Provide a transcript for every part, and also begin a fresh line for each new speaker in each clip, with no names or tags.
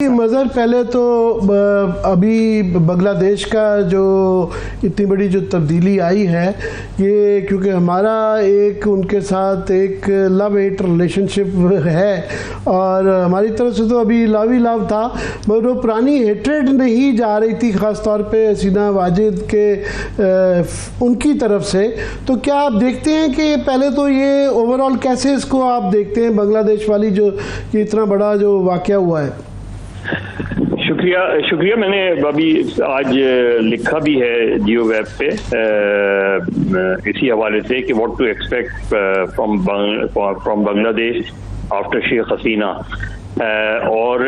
मज़हर पहले तो अभी बांग्लादेश का जो इतनी बड़ी जो तब्दीली आई है ये क्योंकि हमारा एक उनके साथ एक लव हेट रिलेशनशिप है और हमारी तरफ से तो अभी लव ही लव था, मगर वो पुरानी हेट्रेड नहीं जा रही थी ख़ास तौर पे हसीना वाजिद के उनकी तरफ से। तो क्या आप देखते हैं कि पहले तो ये ओवरऑल कैसे इसको आप देखते हैं बांग्लादेश वाली जो ये इतना बड़ा जो वाक़या हुआ है?
शुक्रिया। मैंने अभी आज लिखा भी है जियो वेब पे इसी हवाले से कि what to expect from Bangladesh after Sheikh Hasina, और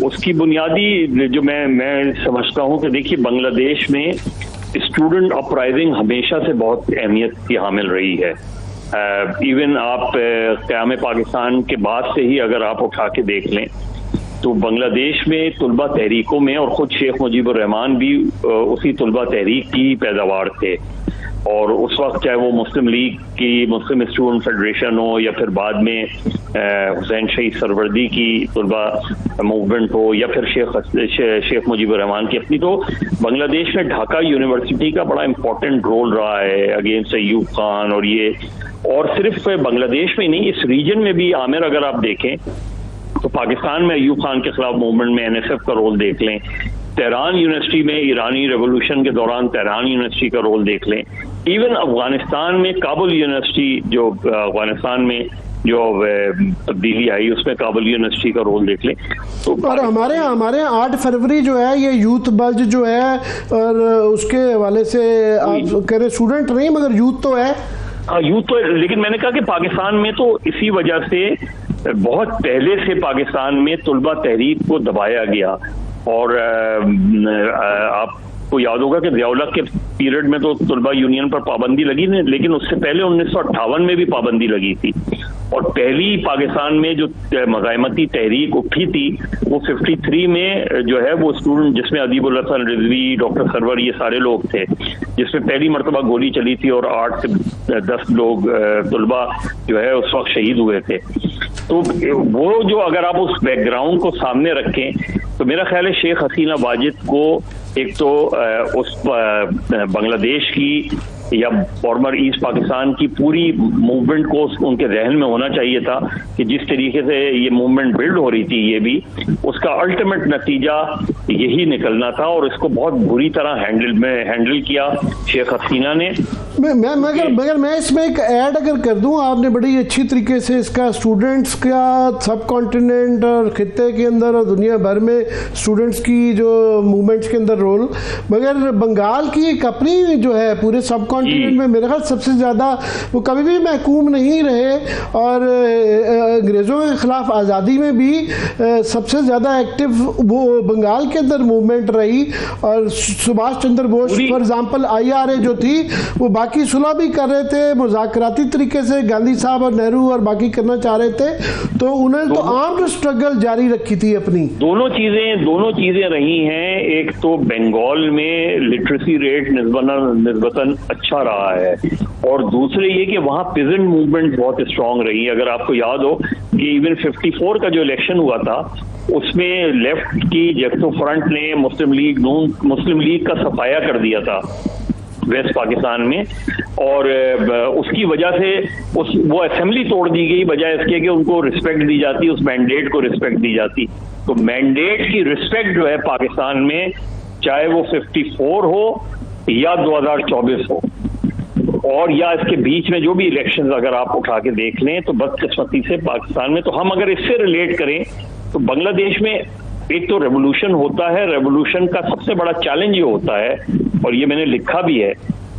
उसकी बुनियादी जो मैं समझता हूँ कि देखिए बांग्लादेश में स्टूडेंट अपराइजिंग हमेशा से बहुत अहमियत की हामिल रही है। इवन आप क़याम पाकिस्तान के बाद से ही अगर आप उठा के देख लें तो बांग्लादेश में तुलबा तहरीकों में, और ख़ुद शेख मुजीबुर रहमान भी उसी तुलबा तहरीक की पैदावार थे, और उस वक्त चाहे वो मुस्लिम लीग की मुस्लिम स्टूडेंट फेडरेशन हो या फिर बाद में हुसैन शहीद सरवर्दी की तुलबा मूवमेंट हो या फिर शेख मुजीबुर रहमान की अपनी, तो बांग्लादेश में ढाका यूनिवर्सिटी का बड़ा इंपॉर्टेंट रोल रहा है अगेंस्ट अयूब खान। और सिर्फ बांग्लादेश में नहीं, इस रीजन में भी आमिर अगर आप देखें तो पाकिस्तान में अयूब खान के खिलाफ मूवमेंट में एनएसएफ का रोल देख लें, तेहरान यूनिवर्सिटी में ईरानी रेवोल्यूशन के दौरान तेहरान यूनिवर्सिटी का रोल देख लें, इवन अफगानिस्तान में काबुल यूनिवर्सिटी जो अफगानिस्तान में जो तब्दीली आई उसमें काबुल यूनिवर्सिटी का रोल देख लें। तो
और हमारे यहाँ 8 फरवरी जो है ये यूथ बल्ज जो है, और उसके हवाले से आप कह रहे स्टूडेंट नहीं मगर यूथ तो है।
हाँ यूथ तो, लेकिन मैंने कहा कि पाकिस्तान में तो इसी वजह से बहुत पहले से पाकिस्तान में तुलबा तहरीक को दबाया गया, और आपको याद होगा कि ज़िया-उल-हक के पीरियड में तो तुलबा यूनियन पर पाबंदी लगी नहीं, लेकिन उससे पहले 1958 में भी पाबंदी लगी थी। और पहली पाकिस्तान में जो मज़ाहमती तहरीक उठी थी वो 53 में जो है वो स्टूडेंट जिसमें अदीबुल हसन रिजवी, डॉक्टर सरवर, ये सारे लोग थे, जिसमें पहली मरतबा गोली चली थी और 8 से 10 लोग तुलबा जो है उस वक्त शहीद हुए थे। तो वो जो अगर आप उस बैकग्राउंड को सामने रखें तो मेरा ख्याल है शेख हसीना वाजिद को एक तो उस बांग्लादेश की या फॉर्मर ईस्ट पाकिस्तान की पूरी मूवमेंट को उनके जहन में होना चाहिए था कि जिस तरीके से ये मूवमेंट बिल्ड हो रही थी ये भी उसका अल्टीमेट नतीजा यही निकलना था, और इसको बहुत बुरी तरह हैंडल किया शेख हसीना ने।
मगर मैं इसमें एक ऐड अगर कर दूं, आपने बड़ी अच्छी तरीके से इसका स्टूडेंट्स का सब कॉन्टिनेंट और खित्ते के अंदर और दुनिया भर में स्टूडेंट्स की जो मूवमेंट्स के अंदर रोल, मगर बंगाल की एक अपनी जो है पूरे सब कॉन्टिनेंट में मेरे ख्याल सबसे ज़्यादा वो कभी भी महकूम नहीं रहे, और अंग्रेज़ों के ख़िलाफ़ आज़ादी में भी सबसे ज़्यादा एक्टिव वो बंगाल के अंदर मूवमेंट रही। और Subhash Chandra Bose for example IRA जो थी वो बाकी सुलह भी कर रहे थे, मुज़ाकराती तरीके से गांधी साहब और नेहरू और बाकी करना चाह रहे थे, तो उन्होंने तो आर्म्ड स्ट्रगल जारी रखी थी अपनी।
दोनों चीज़ें रही हैं। एक तो बंगाल में लिटरेसी रेट निस्बतन अच्छा रहा है, और दूसरे ये कि वहाँ पिजेंट मूवमेंट बहुत स्ट्रांग रही। अगर आपको याद हो कि इवन 54 का जो इलेक्शन हुआ था उसमें लेफ्ट की जगतो फ्रंट ने मुस्लिम लीग का सफाया कर दिया था वेस्ट पाकिस्तान में, और उसकी वजह से वो असेंबली तोड़ दी गई बजाय इसके कि उनको रिस्पेक्ट दी जाती, उस मैंडेट को रिस्पेक्ट दी जाती। तो मैंडेट की रिस्पेक्ट जो है पाकिस्तान में, चाहे वो 54 हो या 2024 हो, और या इसके बीच में जो भी इलेक्शंस अगर आप उठा के देख लें, तो बदकिस्मती से पाकिस्तान में, तो हम अगर इससे रिलेट करें तो बांग्लादेश में एक तो रेवोल्यूशन होता है, रेवोल्यूशन का सबसे बड़ा चैलेंज ये होता है, और ये मैंने लिखा भी है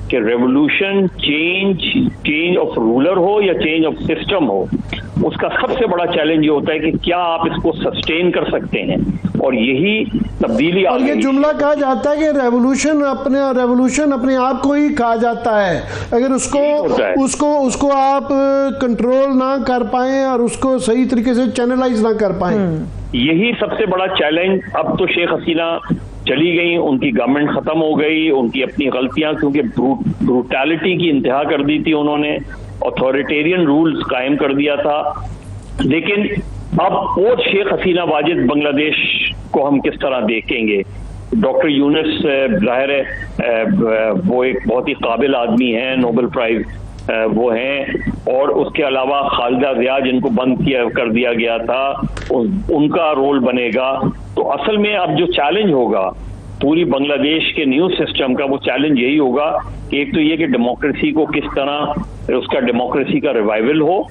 कि रेवोल्यूशन चेंज ऑफ रूलर हो या चेंज ऑफ सिस्टम हो, उसका सबसे बड़ा चैलेंज ये होता है कि क्या आप इसको सस्टेन कर सकते हैं, और यही तब्दीली।
और ये जुमला कहा जाता है कि रेवोल्यूशन अपने आप को ही कहा जाता है, अगर उसको आप कंट्रोल ना कर पाएं और उसको सही तरीके से चैनलाइज ना कर पाएं,
यही सबसे बड़ा चैलेंज। अब तो शेख हसीना चली गई, उनकी गवर्नमेंट खत्म हो गई, उनकी अपनी गलतियां, क्योंकि ब्रूटैलिटी की इंतहा कर दी थी उन्होंने, अथॉरिटेरियन रूल्स कायम कर दिया था, लेकिन अब पोस्ट शेख हसीना वाजिद बांग्लादेश को हम किस तरह देखेंगे? डॉक्टर यूनुस जाहिर है वो एक बहुत ही काबिल आदमी है, नोबेल प्राइज वो हैं, और उसके अलावा खालिदा जिया जिनको बंद कर दिया गया था, उनका रोल बनेगा। तो असल में अब जो चैलेंज होगा पूरी बांग्लादेश के न्यूज सिस्टम का, वो चैलेंज यही होगा कि एक तो ये कि डेमोक्रेसी को किस तरह उसका डेमोक्रेसी का रिवाइवल हो,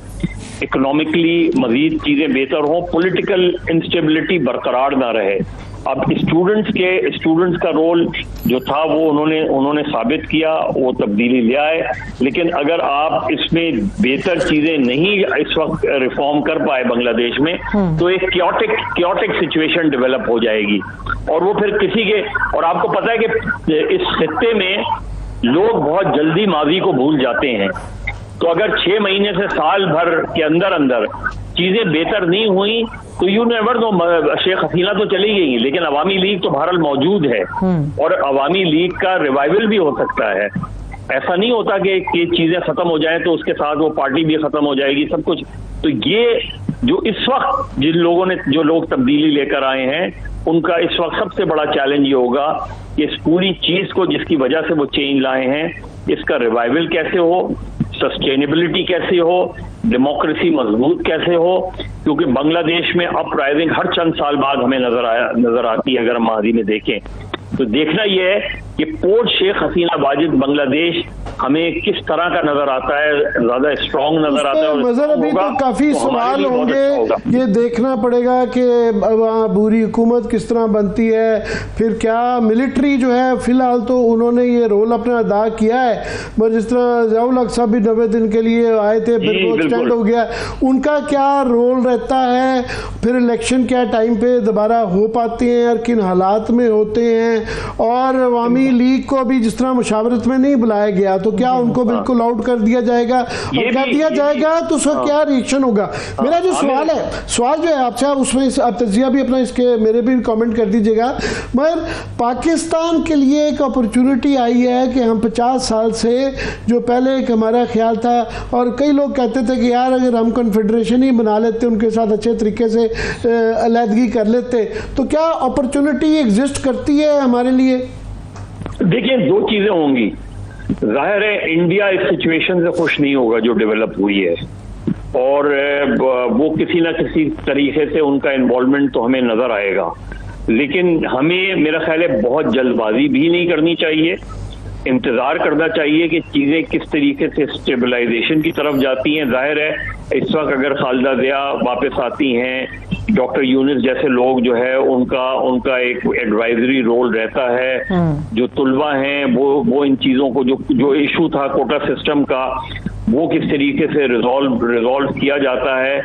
इकोनॉमिकली मजीद चीजें बेहतर हो, पॉलिटिकल इंस्टेबिलिटी बरकरार ना रहे। अब स्टूडेंट्स का रोल जो था वो उन्होंने साबित किया, वो तब्दीली ले आए, लेकिन अगर आप इसमें बेहतर चीजें नहीं इस वक्त रिफॉर्म कर पाए बांग्लादेश में, तो एक क्योटिक सिचुएशन डेवलप हो जाएगी, और वो फिर किसी के, और आपको पता है कि इस खित्ते में लोग बहुत जल्दी माजी को भूल जाते हैं। तो अगर 6 महीने से साल भर के अंदर चीजें बेहतर नहीं हुई तो you never know, Sheikh Hasina तो चली गई लेकिन अवामी लीग तो बहरहाल मौजूद है, और अवामी लीग का रिवाइवल भी हो सकता है। ऐसा नहीं होता कि चीजें खत्म हो जाए तो उसके साथ वो पार्टी भी खत्म हो जाएगी, सब कुछ। तो ये जो इस वक्त जो लोग तब्दीली लेकर आए हैं, उनका इस वक्त सबसे बड़ा चैलेंज ये होगा कि इस पूरी चीज को जिसकी वजह से वो चेंज लाए हैं, इसका रिवाइवल कैसे हो, सस्टेनेबिलिटी कैसे हो, डेमोक्रेसी मजबूत कैसे हो, क्योंकि बांग्लादेश में अपराइजिंग हर चंद साल बाद हमें नजर आती है। अगर हम माजी में देखें तो देखना यह है कि पोस्ट शेख हसीना वाजिद बांग्लादेश हमें किस तरह का नजर आता है, ज्यादा स्ट्रॉन्ग नजर आता है।
मजर अभी तो काफी सवाल होंगे, ये देखना पड़ेगा कि वहाँ बुरी हुकूमत किस तरह बनती है, फिर क्या मिलिट्री जो है, फिलहाल तो उन्होंने ये रोल अपना अदा किया है, पर जिस तरह ज़ियाउल हक साहब भी 90 दिन के लिए आए थे, फिर वो एक्सटेंड हो गया, उनका क्या रोल रहता है, फिर इलेक्शन क्या टाइम पे दोबारा हो पाते हैं और किन हालात में होते हैं, और अवामी लीग को अभी जिस तरह मुशावरत में नहीं बुलाया गया तो क्या उनको बिल्कुल आउट कर दिया जाएगा, और कर दिया जाएगा तो उसका क्या रिएक्शन होगा? मेरा जो सवाल जो है आपसे, उसमें आप तजिया भी अपना इसके मेरे भी कमेंट कर दीजिएगा, मगर पाकिस्तान के लिए एक अपॉर्चुनिटी आई है कि हम 50 साल से जो पहले एक हमारा ख्याल था, और कई लोग कहते थे कि यार अगर हम कन्फेडरेशन ही बना लेते, उनके साथ अच्छे तरीके से अलहदगी कर लेते, तो क्या अपॉर्चुनिटी एग्जिस्ट करती है हमारे लिए?
देखिए, 2 चीजें होंगी। जाहिर है इंडिया इस सिचुएशन से खुश नहीं होगा जो डेवलप हुई है, और वो किसी ना किसी तरीके से उनका इन्वॉल्वमेंट तो हमें नजर आएगा, लेकिन हमें मेरा ख्याल है बहुत जल्दबाजी भी नहीं करनी चाहिए, इंतजार करना चाहिए कि चीजें किस तरीके से स्टेबलाइजेशन की तरफ जाती हैं। जाहिर है इस वक्त अगर खालिदा जिया वापस आती हैं, डॉक्टर यूनुस जैसे लोग जो है उनका एक एडवाइजरी रोल रहता है, जो तुलबा हैं वो इन चीजों को जो इशू था कोटा सिस्टम का, वो किस तरीके से रिजॉल्व किया जाता है,